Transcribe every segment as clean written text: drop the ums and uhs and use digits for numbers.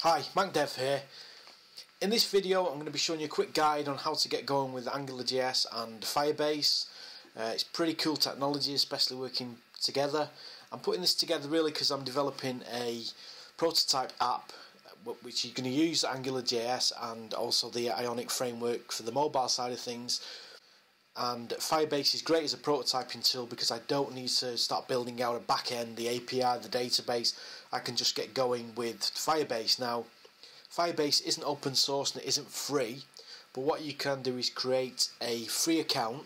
Hi, MacDev here. In this video I'm going to be showing you a quick guide on how to get going with AngularJS and Firebase. It's pretty cool technology, especially working together. I'm putting this together really because I'm developing a prototype app which you're going to use AngularJS and also the Ionic framework for the mobile side of things. And Firebase is great as a prototyping tool because I don't need to start building out a back-end, the API, the database. I can just get going with Firebase. But Firebase isn't open source and it isn't free, but what you can do is create a free account,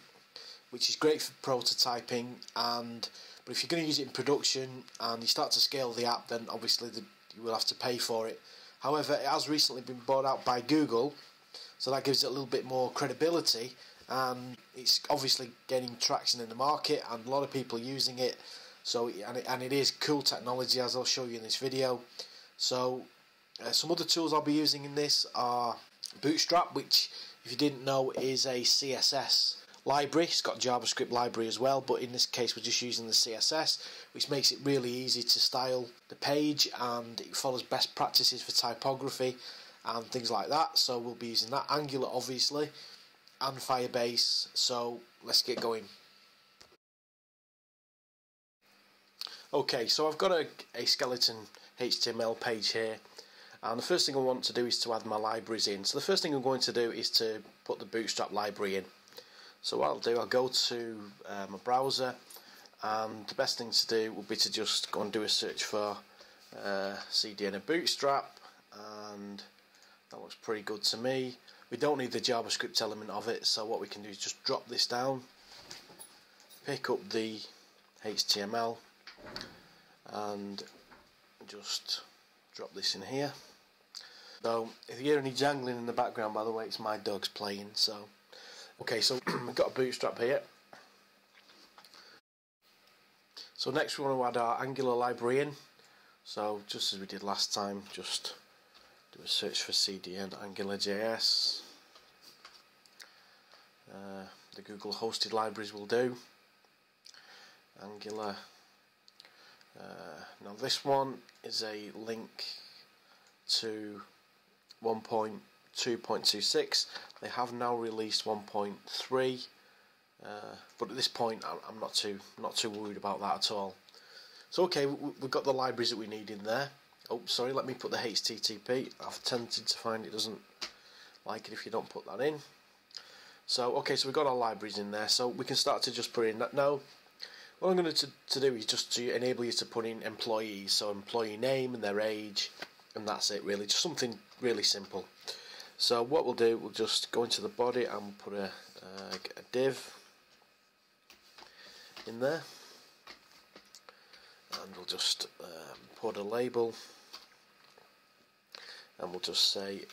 which is great for prototyping. But if you're going to use it in production and you start to scale the app, then obviously you will have to pay for it. However, it has recently been bought out by Google, so that gives it a little bit more credibility. And it's obviously gaining traction in the market and a lot of people using it. And it is cool technology, as I'll show you in this video. So some other tools I'll be using in this are Bootstrap, which, if you didn't know, is a CSS library. It's got a JavaScript library as well, but in this case we're just using the CSS, which makes it really easy to style the page, and it follows best practices for typography and things like that. So we'll be using that. Angular, obviously, and Firebase. So let's get going. Okay, so I've got a skeleton HTML page here, and the first thing I want to do is to add my libraries in. So the first thing I'm going to do is to put the Bootstrap library in. So what I'll do, I'll go to my browser, and the best thing to do would be to just go and do a search for CDN and Bootstrap, and that looks pretty good to me. We don't need the JavaScript element of it, so what we can do is just drop this down, pick up the HTML, and just drop this in here. So if you hear any jangling in the background, by the way, it's my dog's playing. So okay, so we've got a Bootstrap here. So next we want to add our Angular library in. So just as we did last time, just do a search for CDN AngularJS. The Google hosted libraries will do. Angular. Now this one is a link to 1.2.26. They have now released 1.3, but at this point I'm not too worried about that at all. So okay, we've got the libraries that we need in there. Oh, sorry, let me put the HTTP. I've tended to find it doesn't like it if you don't put that in. So okay, so we've got our libraries in there, so we can start to just put in that. Now what I'm going to do is just to enable you to put in employees, so employee name and their age, and that's it really, just something really simple. So what we'll do, we'll just go into the body and we'll put a div in there, and we'll just put a label, and we'll just say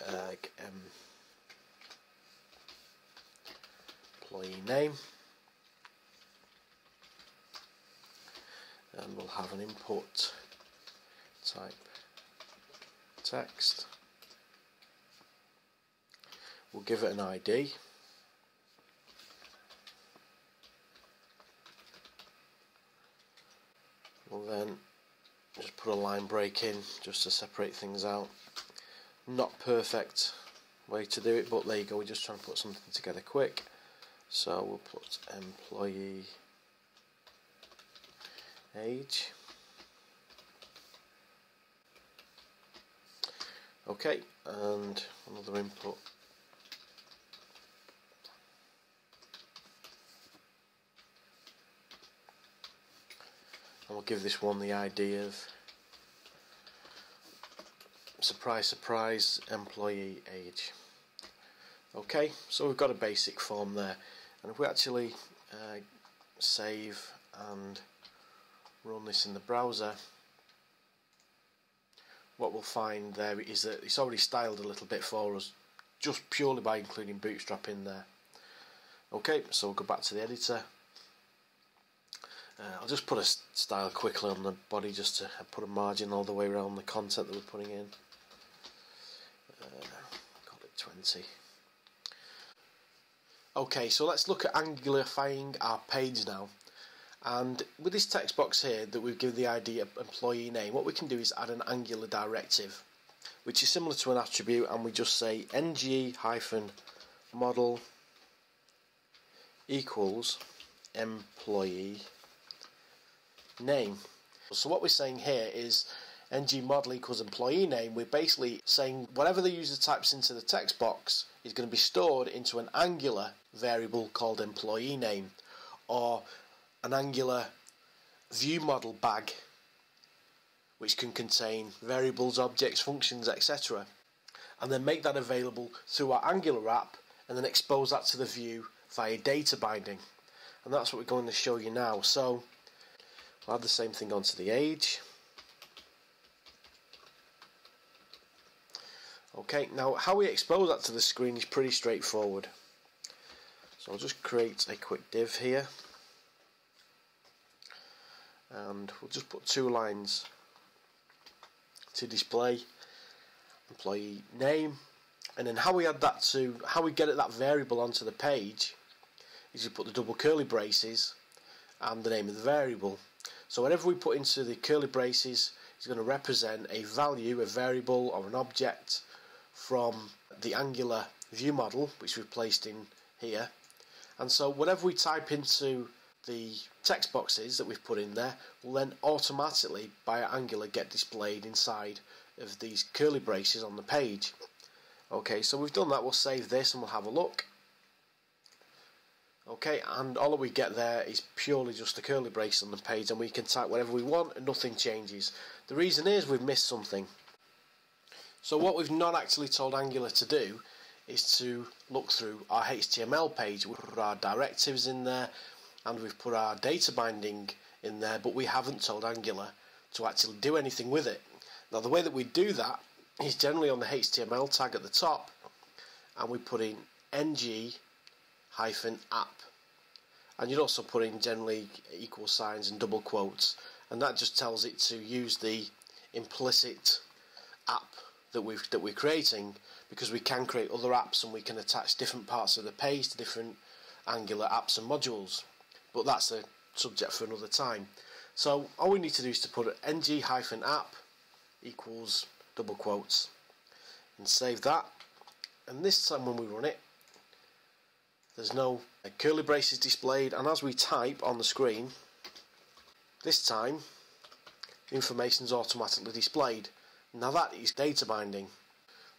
employee name, and we'll have an input type text. We'll give it an ID. We'll then just put a line break in just to separate things out. Not perfect way to do it, but there you go, we're just trying to put something together quick. So we'll put employee age. Okay, and another input. And we'll give this one the ID of surprise, surprise, employee age. Okay, so we've got a basic form there, and if we actually save and run this in the browser, what we'll find there is that it's already styled a little bit for us, just purely by including Bootstrap in there. Okay, so we'll go back to the editor. I'll just put a style quickly on the body just to put a margin all the way around the content that we're putting in. Call it 20. Okay, so let's look at Angularifying our page now. And with this text box here that we've given the ID of employee name, what we can do is add an Angular directive. which is similar to an attribute, and we just say ng-model equals employee name. So what we're saying here is ng-model equals employee name. We're basically saying whatever the user types into the text box is going to be stored into an Angular variable called employee name, or an Angular view model bag, which can contain variables, objects, functions, etc., and then make that available through our Angular app and then expose that to the view via data binding. And that's what we're going to show you now. So we'll add the same thing onto the age. Okay, now how we expose that to the screen is pretty straightforward. So I'll just create a quick div here, and we'll just put 2 lines to display employee name, and then how we add that to, how we get that variable onto the page is you put the double curly braces and the name of the variable. So whatever we put into the curly braces is going to represent a value, a variable or an object from the Angular view model, which we've placed in here. And so whatever we type into the text boxes that we've put in there will then automatically by Angular get displayed inside of these curly braces on the page. Okay, so we've done that. We'll save this and we'll have a look. Okay, and all that we get there is purely just the curly brace on the page, and we can type whatever we want and nothing changes. The reason is we've missed something. So what we've not actually told Angular to do is to look through our HTML page. We've put our directives in there and we've put our data binding in there, but we haven't told Angular to actually do anything with it. Now the way that we do that is generally on the HTML tag at the top, and we put in ng-app, and you'd also put in generally equal signs and double quotes, and that just tells it to use the implicit app that we're creating, because we can create other apps and we can attach different parts of the page to different Angular apps and modules, but that's a subject for another time. So all we need to do is to put ng-app equals double quotes and save that, and this time when we run it there's no curly braces displayed, and as we type on the screen this time information is automatically displayed. Now that is data binding.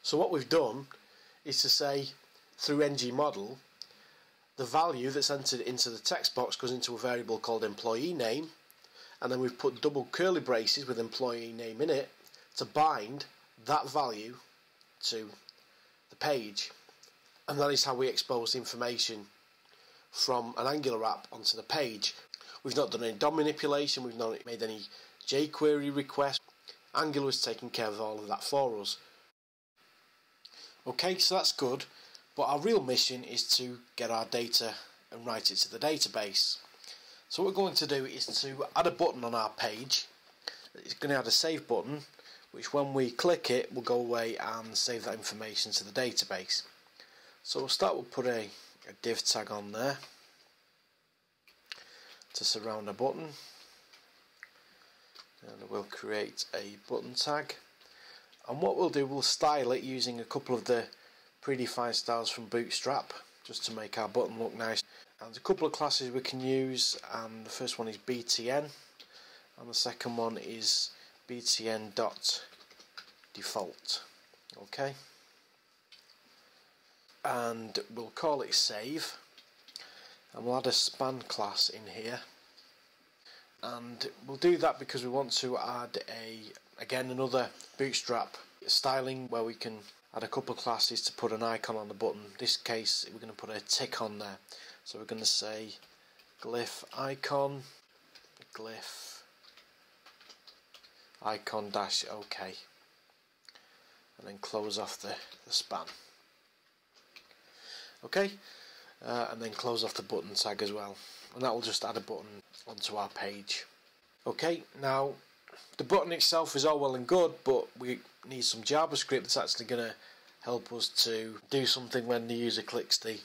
So what we've done is to say through ng-model the value that's entered into the text box goes into a variable called employee name, and then we've put double curly braces with employee name in it to bind that value to the page, and that is how we expose the information from an Angular app onto the page. We've not done any DOM manipulation, we've not made any jQuery requests. Angular is taking care of all of that for us. Okay, so that's good, but our real mission is to get our data and write it to the database. So what we're going to do is to add a button on our page. It's going to add a save button, which when we click it will go away and save that information to the database. So we'll start, we'll put a div tag on there to surround a button, and we'll create a button tag, and what we'll do, we'll style it using a couple of the predefined styles from Bootstrap just to make our button look nice. And a couple of classes we can use, and the first one is btn and the second one is btn.default. okay, and we'll call it save, and we'll add a span class in here, and we'll do that because we want to add again another Bootstrap styling where we can add a couple of classes to put an icon on the button. In this case we're going to put a tick on there, so we're going to say glyph icon dash OK, and then close off the span. Okay, and then close off the button tag as well, and that will just add a button onto our page. Okay, now the button itself is all well and good, but we need some JavaScript that's actually going to help us to do something when the user clicks the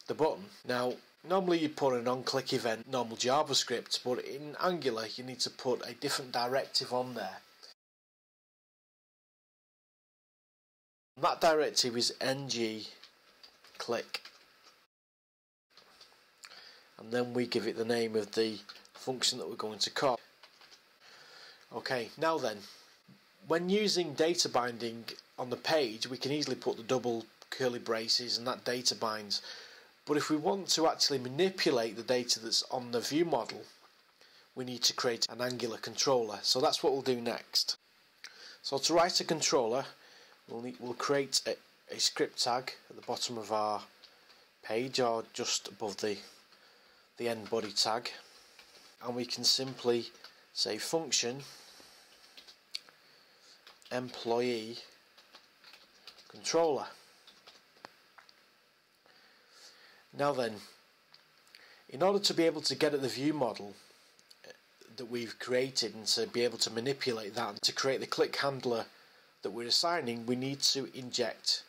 button. Now normally you put an on-click event, normal JavaScript, but in Angular you need to put a different directive on there. That directive is ng click, and then we give it the name of the function that we're going to call. Okay, now then, when using data binding on the page, we can easily put the double curly braces and that data binds. But if we want to actually manipulate the data that's on the view model, we need to create an Angular controller. So that's what we'll do next. So to write a controller, we'll create a script tag at the bottom of our page, or just above the end body tag, and we can simply say function employee controller. Now then, in order to be able to get at the view model that we've created and to be able to manipulate that and to create the click handler that we're assigning, we need to inject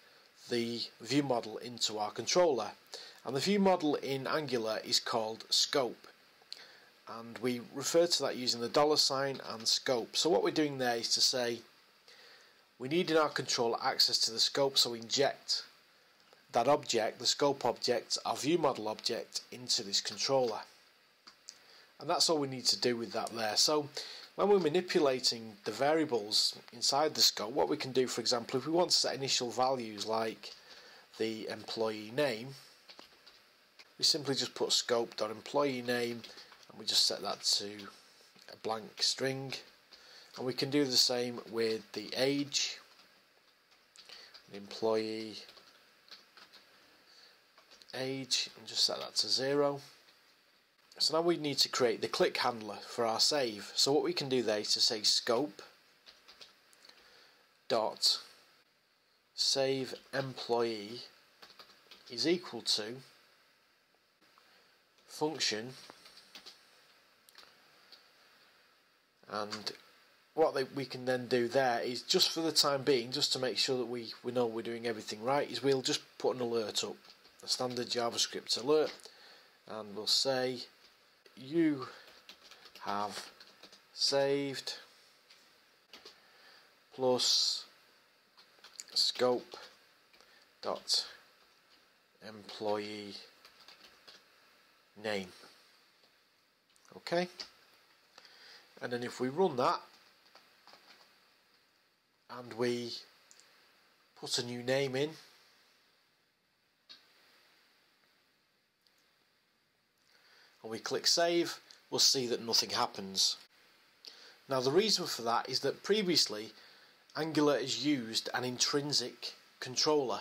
the view model into our controller. And the view model in Angular is called scope, and we refer to that using the $sign and scope. So what we're doing there is to say we need in our controller access to the scope, so we inject that object, the scope object, our view model object, into this controller. And that's all we need to do with that there. So when we're manipulating the variables inside the scope, what we can do, for example, if we want to set initial values like the employee name, we simply just put scope.employee name and we just set that to a blank string. And we can do the same with the age, the employee age, and just set that to 0. So now we need to create the click handler for our save. So what we can do there is to say scope dot save employee is equal to function, and what we can then do there is, just for the time being, just to make sure that we know we're doing everything right, is we'll just put an alert up, a standard JavaScript alert, and we'll say you have saved plus scope dot employee name. Okay, and then if we run that and we put a new name in, and we click save, we'll see that nothing happens. Now the reason for that is that previously Angular has used an intrinsic controller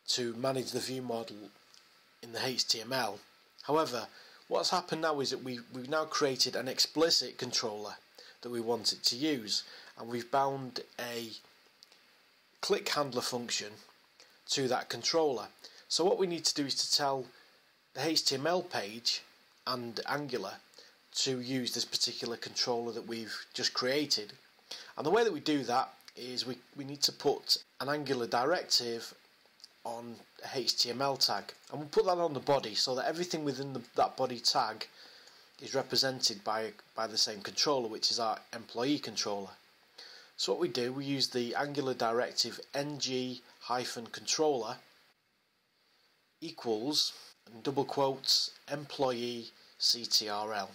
to manage the view model in the HTML. However, what's happened now is that we've now created an explicit controller that we want it to use, and we've bound a click handler function to that controller. So what we need to do is to tell the HTML page and Angular to use this particular controller that we've just created. And the way that we do that is we need to put an Angular directive on a HTML tag, and we'll put that on the body so that everything within that body tag is represented by the same controller, which is our employee controller. So what we do, we use the Angular directive ng-controller equals, in double quotes, employee CTRL.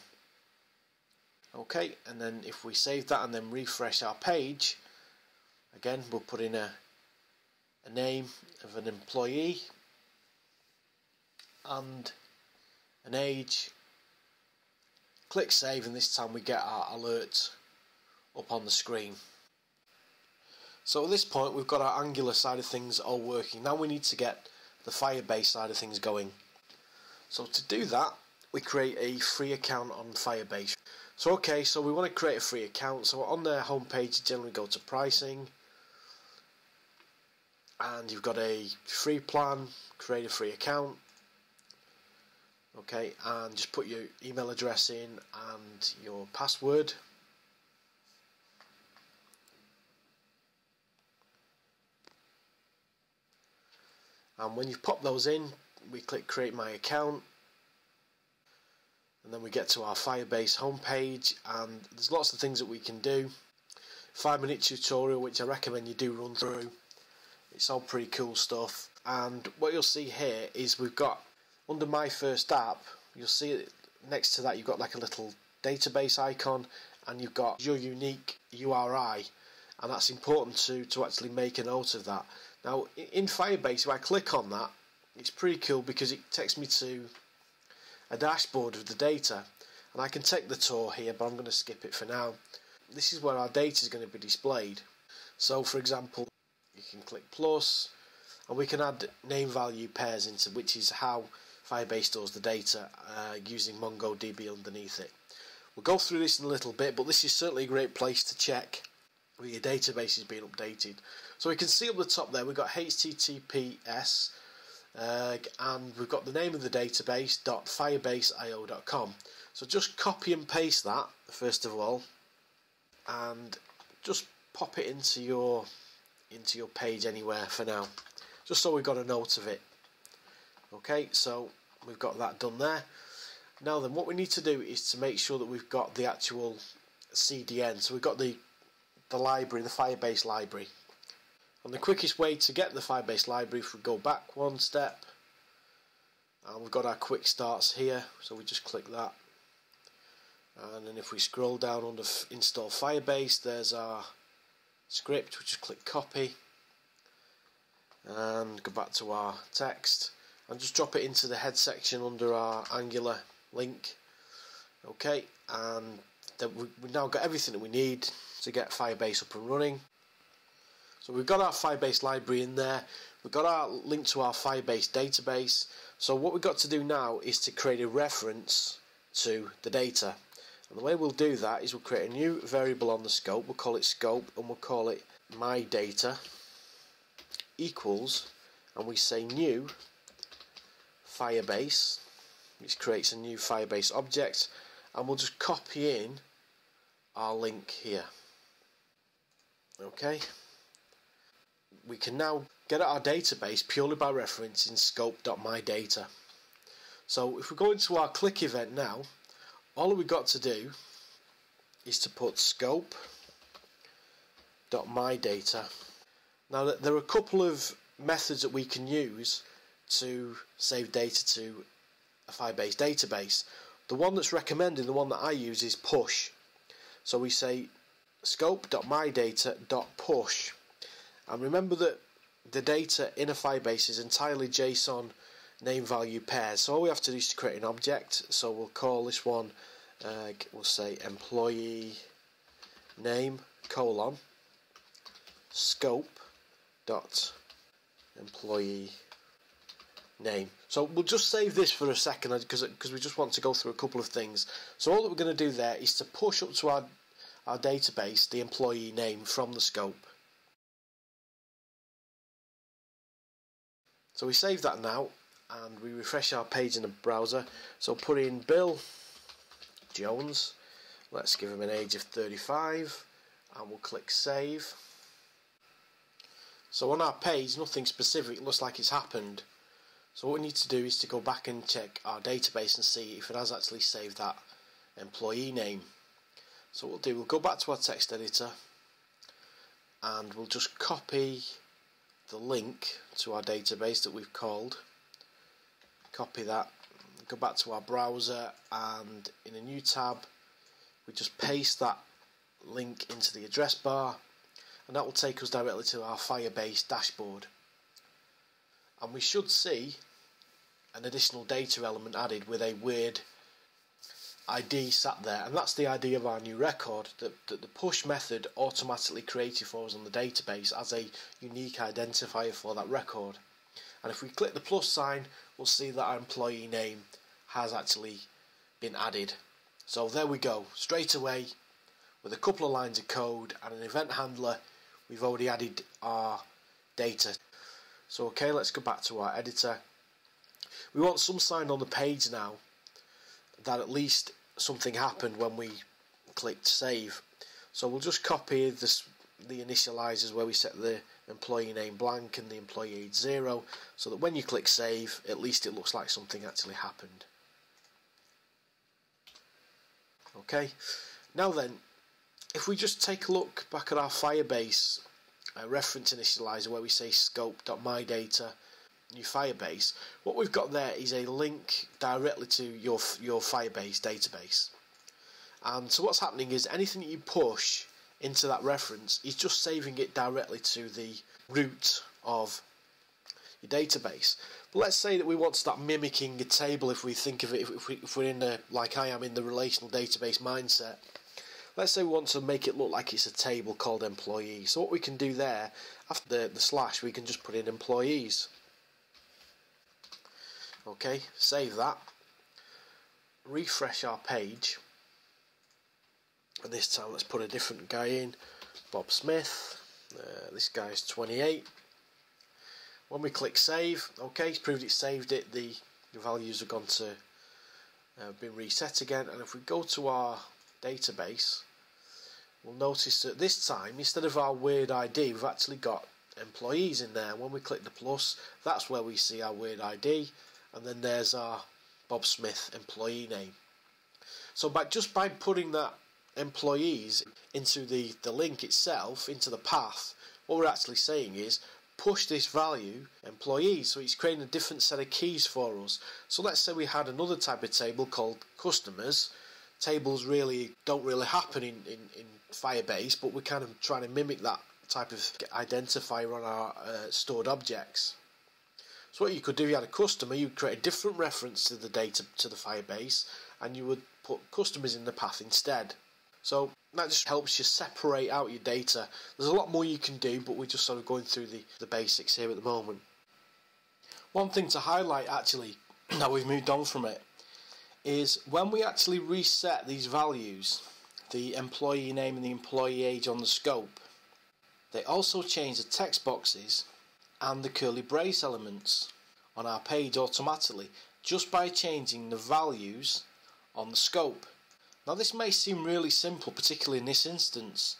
Okay, and then if we save that and then refresh our page, again we'll put in a name of an employee and an age, click save, and this time we get our alert up on the screen. So at this point we've got our Angular side of things all working. Now we need to get the Firebase side of things going. So to do that, we create a free account on Firebase. So we want to create a free account. So on their homepage you generally go to pricing, and you've got a free plan, create a free account. Okay, and just put your email address in and your password. And when you've popped those in, we click create my account, and then we get to our Firebase homepage, and there's lots of things that we can do. 5-minute tutorial which I recommend you do run through. It's all pretty cool stuff. And what you'll see here is we've got, under My First App, you'll see next to that you've got like a little database icon, and you've got your unique URI, and that's important to actually make a note of that. Now in Firebase, if I click on that, it's pretty cool because it takes me to a dashboard of the data, and I can take the tour here, but I'm going to skip it for now. This is where our data is going to be displayed. So for example, you can click plus, and we can add name value pairs into, which is how Firebase stores the data using MongoDB underneath it. We'll go through this in a little bit, but this is certainly a great place to check where your database is being updated. So we can see up the top there we've got HTTPS, and we've got the name of the database .firebase.io.com. So just copy and paste that first of all, and just pop it into your page anywhere for now, just so we've got a note of it. Okay, so we've got that done there. Now then, what we need to do is to make sure that we've got the actual CDN. So we've got the library, the Firebase library. And the quickest way to get the Firebase library, if we go back one step, and we've got our quick starts here, so we just click that. And then if we scroll down under install Firebase, there's our script. We just click copy and go back to our text and just drop it into the head section under our Angular link. Okay, and then we've now got everything that we need to get Firebase up and running. So we've got our Firebase library in there, we've got our link to our Firebase database. So what we've got to do now is to create a reference to the data. And the way we'll do that is we'll create a new variable on the scope, we'll call it scope, and we'll call it my data equals, and we say new Firebase, which creates a new Firebase object, and we'll just copy in our link here. Okay, we can now get at our database purely by referencing scope.mydata. So if we go into our click event now, all we've got to do is to put scope.mydata. Now there are a couple of methods that we can use to save data to a Firebase database. The one that's recommended, the one that I use, is push. So we say scope.mydata.push, and remember that the data in a Firebase is entirely JSON name value pairs. So all we have to do is to create an object. So we'll call this one, we'll say employee name colon scope dot employee name. So we'll just save this for a second because we just want to go through a couple of things. So all that we're going to do there is to push up to our database the employee name from the scope. So we save that now and we refresh our page in the browser. So put in Bill Jones, let's give him an age of 35, and we'll click save. So on our page nothing specific, it looks like it's happened. So what we need to do is to go back and check our database and see if it has actually saved that employee name. So what we'll do, we'll go back to our text editor and we'll just copy the link to our database that we've called. Copy that, go back to our browser, and in a new tab we just paste that link into the address bar, and that will take us directly to our Firebase dashboard. And we should see an additional data element added with a weird ID sat there, and that's the ID of our new record that the push method automatically created for us on the database as a unique identifier for that record. And if we click the plus sign, we'll see that our employee name has actually been added. So there we go, straight away with a couple of lines of code and an event handler, we've already added our data. So okay, let's go back to our editor. We want some sign on the page now that at least something happened when we clicked save. So we'll just copy the initializers where we set the employee name blank and the employee age 0, so that when you click save, at least it looks like something actually happened. Okay, now then, if we just take a look back at our Firebase reference initializer where we say scope.mydata new Firebase, what we've got there is a link directly to your Firebase database. And so what's happening is anything that you push into that reference is just saving it directly to the root of your database. But let's say that we want to start mimicking a table. If we think of it, if we're in the, like I am, in the relational database mindset, let's say we want to make it look like it's a table called employees. So what we can do there, after the slash, we can just put in employees. Okay, save that, refresh our page, and this time let's put a different guy in, Bob Smith. This guy's 28. When we click save, okay, it's proved it saved it. The values have gone to been reset again. And if we go to our database, we'll notice that this time, instead of our weird ID, we've actually got employees in there. When we click the plus, that's where we see our weird ID, and then there's our Bob Smith employee name. So just by putting that employees into the link itself, into the path, what we're actually saying is push this value employees. So it's creating a different set of keys for us. So let's say we had another type of table called customers. Tables don't really happen in Firebase, but we're kind of trying to mimic that type of identifier on our stored objects. So what you could do, you had a customer, you would create a different reference to the data, to the Firebase, and you would put customers in the path instead. So that just helps you separate out your data. There's a lot more you can do, but we're just sort of going through the basics here at the moment. One thing to highlight, actually, now we've moved on from it, is when we actually reset these values, the employee name and the employee age on the scope, they also change the text boxes and the curly brace elements on our page automatically, just by changing the values on the scope. Now this may seem really simple, particularly in this instance,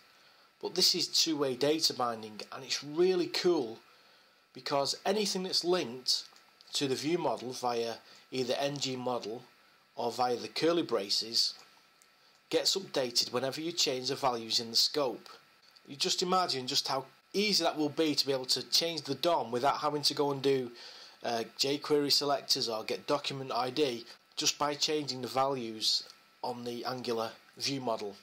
but this is two-way data binding, and it's really cool because anything that's linked to the view model via either ng model or via the curly braces gets updated whenever you change the values in the scope. You just imagine just how easy that will be to be able to change the DOM without having to go and do jQuery selectors or get document ID, just by changing the values on the Angular view model.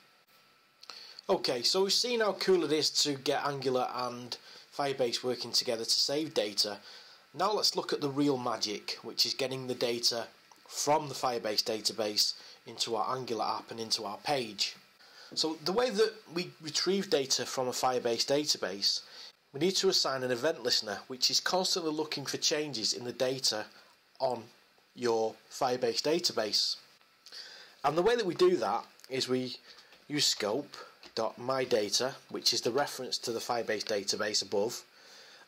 Okay, so we've seen how cool it is to get Angular and Firebase working together to save data. Now let's look at the real magic, which is getting the data from the Firebase database into our Angular app and into our page. So the way that we retrieve data from a Firebase database, we need to assign an event listener which is constantly looking for changes in the data on your Firebase database. And the way that we do that is we use scope.mydata, which is the reference to the Firebase database above,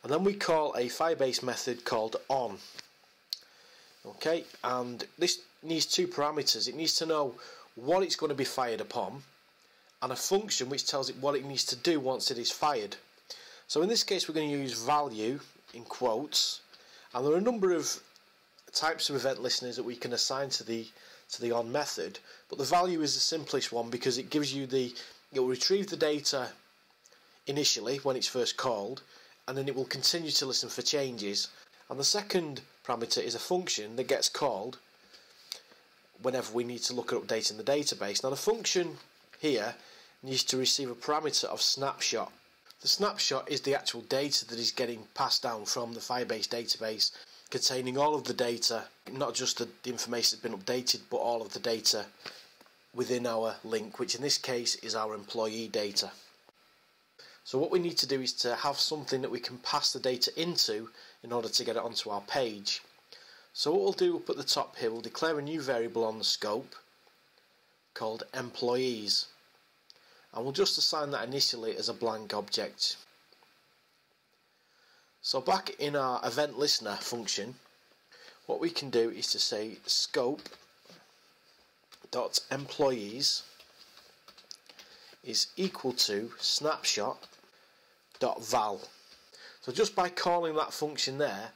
and then we call a Firebase method called on. Okay, and this needs two parameters. It needs to know what it's going to be fired upon, and a function which tells it what it needs to do once it is fired. So in this case we're going to use value in quotes, and there are a number of types of event listeners that we can assign to the on method, but the value is the simplest one because it gives you it will retrieve the data initially when it's first called, and then it will continue to listen for changes. And the second parameter is a function that gets called whenever we need to look at updating the database. Now the function here needs to receive a parameter of snapshot. The snapshot is the actual data that is getting passed down from the Firebase database, containing all of the data, not just the information that's been updated, but all of the data within our link, which in this case is our employee data. So what we need to do is to have something that we can pass the data into in order to get it onto our page. So what we'll do up at the top here, we'll declare a new variable on the scope called employees, and we'll just assign that initially as a blank object. So back in our event listener function, what we can do is to say scope.employees is equal to snapshot.val. So just by calling that function there,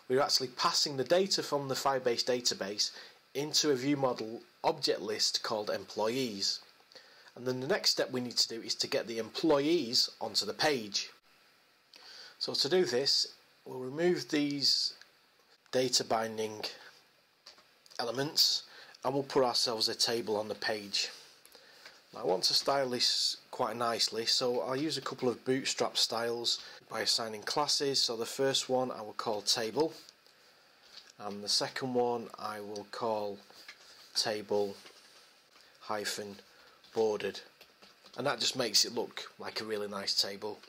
we're actually passing the data from the Firebase database into a view model object list called employees. And then the next step we need to do is to get the employees onto the page. So to do this, we'll remove these data binding elements and we'll put ourselves a table on the page. Now I want to style this quite nicely, so I'll use a couple of Bootstrap styles by assigning classes. So the first one I will call table, and the second one I will call table hyphen bordered, and that just makes it look like a really nice table.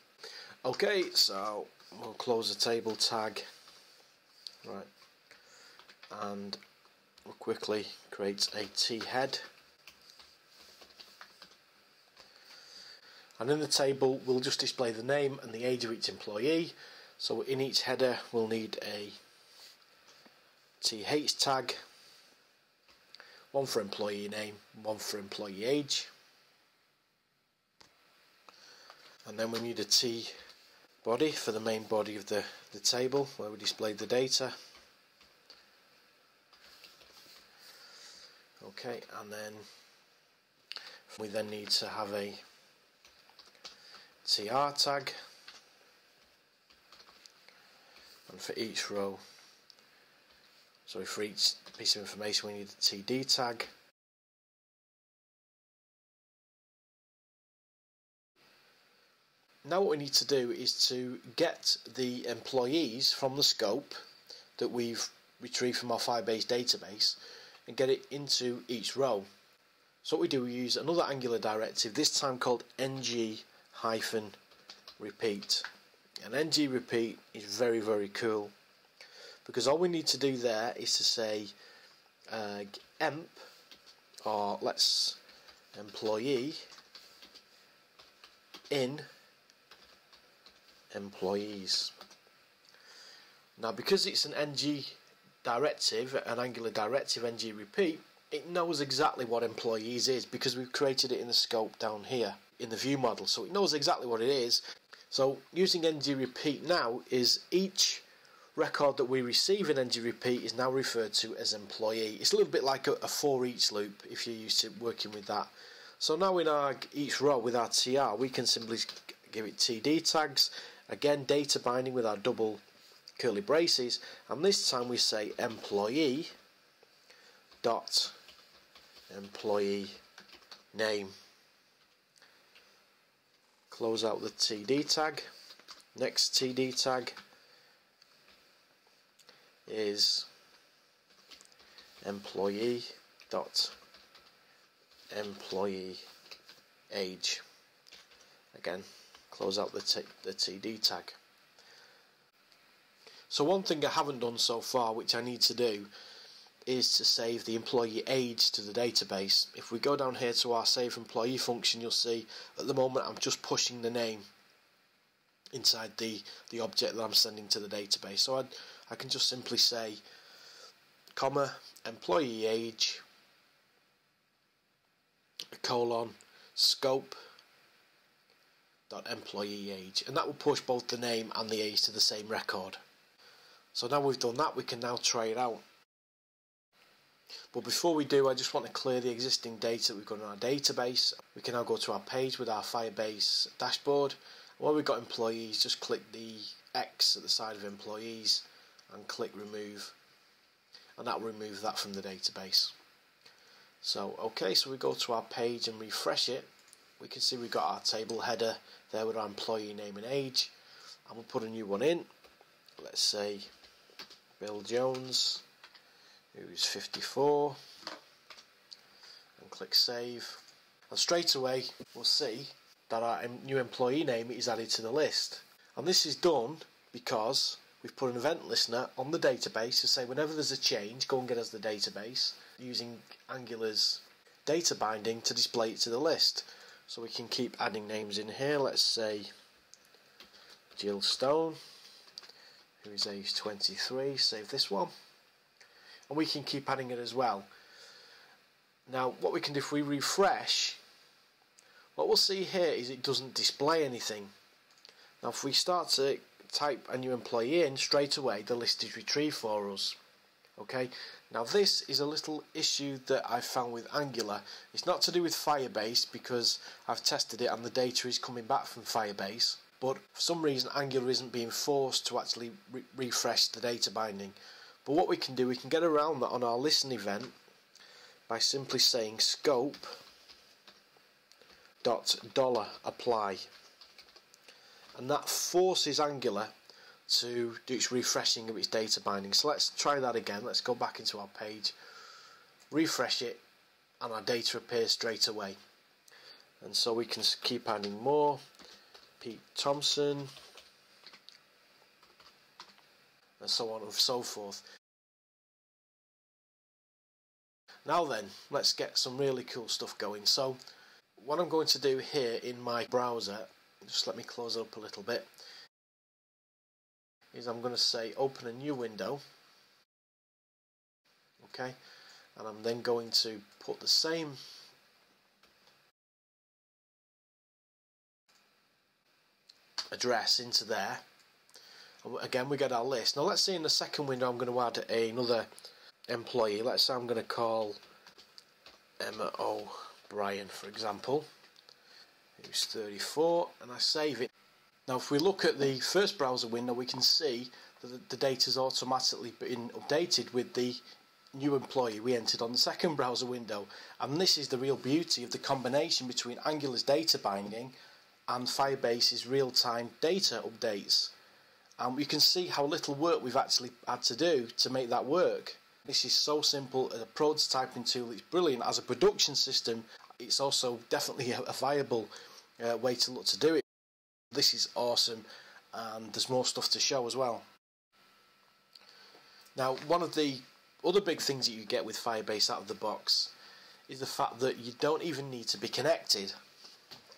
Okay, so we'll close the table tag, right, and we'll quickly create a T head, and in the table we'll just display the name and the age of each employee. So in each header we'll need a TH tag, one for employee name, one for employee age, and then we need a T body for the main body of the table where we display the data. Okay, and then we then need to have a TR tag, and for each row, sorry, for each piece of information we need a TD tag. Now what we need to do is to get the employees from the scope that we've retrieved from our Firebase database and get it into each row. So what we do, we use another Angular directive, this time called ng-repeat. And ng-repeat is very, very cool, because all we need to do there is to say emp, or let's employee in employees. Now because it's an ng directive, an Angular directive, ng-repeat, it knows exactly what employees is because we've created it in the scope down here in the view model, so it knows exactly what it is. So using ng-repeat now is each record that we receive in ng-repeat is now referred to as employee. It's a little bit like a for each loop if you're used to working with that. So now in our each row with our tr, we can simply give it td tags, again data binding with our double curly braces, and this time we say employee dot employee name. Close out the td tag. Next td tag is employee dot employee age. Again, close out the td tag. So one thing I haven't done so far, which I need to do, is to save the employee age to the database. If we go down here to our save employee function, you'll see at the moment I'm just pushing the name inside the object that I'm sending to the database. So I can just simply say comma employee age colon scope dot employee age, and that will push both the name and the age to the same record. So now we've done that, we can now try it out. But before we do, I just want to clear the existing data that we've got in our database. We can now go to our page with our Firebase dashboard. Where we've got employees, just click the X at the side of employees and click remove, and that will remove that from the database. So okay, so we go to our page and refresh it. We can see we've got our table header there with our employee name and age, and we'll put a new one in. Let's say Bill Jones, who's 54, and click save, and straight away we'll see that our new employee name is added to the list. And this is done because we've put an event listener on the database to say whenever there's a change, go and get us the database, using Angular's data binding to display it to the list. So we can keep adding names in here. Let's say Jill Stone, who is age 23, save this one, and we can keep adding it as well. Now what we can do if we refresh, what we'll see here is it doesn't display anything. Now if we start to type a new employee in, straight away the list is retrieved for us. Okay, now this is a little issue that I've found with Angular. It's not to do with Firebase, because I've tested it and the data is coming back from Firebase. but for some reason Angular isn't being forced to actually refresh the data binding. But what we can do, we can get around that on our listen event by simply saying scope $apply, and that forces Angular to do its refreshing of its data binding. So let's try that again. Let's go back into our page, refresh it, and our data appears straight away. And so we can keep adding more. Pete Thompson, and so on and so forth. Now then, let's get some really cool stuff going. So what I'm going to do here in my browser, just let me close it up a little bit, is I'm going to say open a new window, okay, and I'm then going to put the same address into there. Again, we get our list. Now let's say in the second window I'm going to add another employee. Let's say I'm going to call Emma O'Brien, for example, who's 34, and I save it. Now if we look at the first browser window, we can see that the data's automatically been updated with the new employee we entered on the second browser window. And this is the real beauty of the combination between Angular's data binding and Firebase's real-time data updates. And you can see how little work we've actually had to do to make that work. This is so simple as a prototyping tool. It's brilliant as a production system. It's also definitely a viable way to look to do it. This is awesome, and there's more stuff to show as well. Now, one of the other big things that you get with Firebase out of the box is the fact that you don't even need to be connected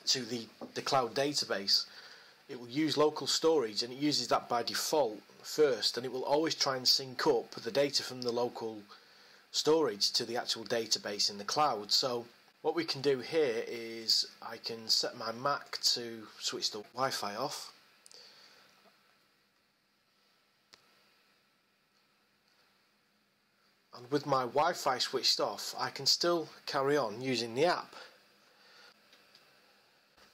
to the cloud database. It will use local storage, and it uses that by default first, and it will always try and sync up the data from the local storage to the actual database in the cloud. So what we can do here is I can set my Mac to switch the Wi-Fi off, and with my Wi-Fi switched off I can still carry on using the app.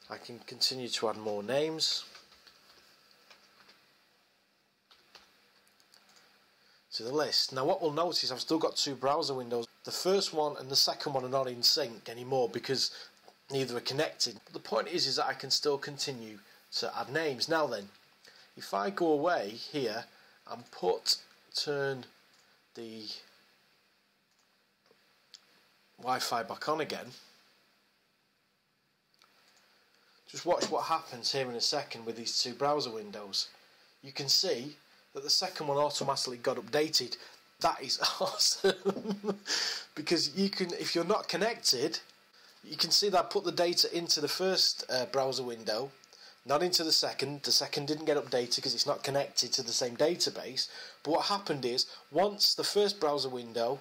I can continue to add more names to the list. Now what we'll notice, I've still got two browser windows. The first one and the second one are not in sync anymore because neither are connected. But the point is that I can still continue to add names. Now then, if I go away here and turn the Wi-Fi back on again, just watch what happens here in a second with these two browser windows. You can see that the second one automatically got updated. That is awesome. Because you can, if you're not connected, you can see that I put the data into the first browser window, not into the second. The second didn't get updated because it's not connected to the same database. But what happened is, once the first browser window,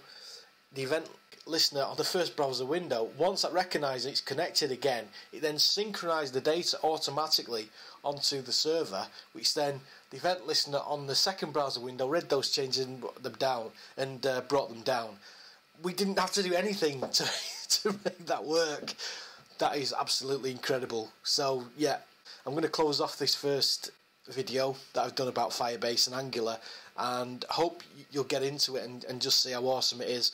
the event listener on the first browser window, once that recognised it's connected again, it then synchronised the data automatically onto the server, which then the event listener on the second browser window read those changes and brought them down. We didn't have to do anything to make that work. That is absolutely incredible. So yeah, I'm going to close off this first video that I've done about Firebase and Angular, and hope you'll get into it and just see how awesome it is.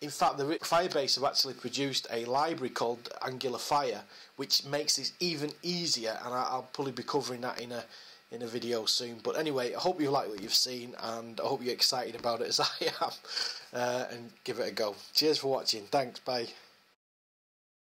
In fact, the Firebase have actually produced a library called Angfire, which makes this even easier, and I'll probably be covering that in a video soon. But anyway, I hope you like what you've seen, and I hope you're excited about it as I am, and give it a go. Cheers for watching. Thanks. Bye.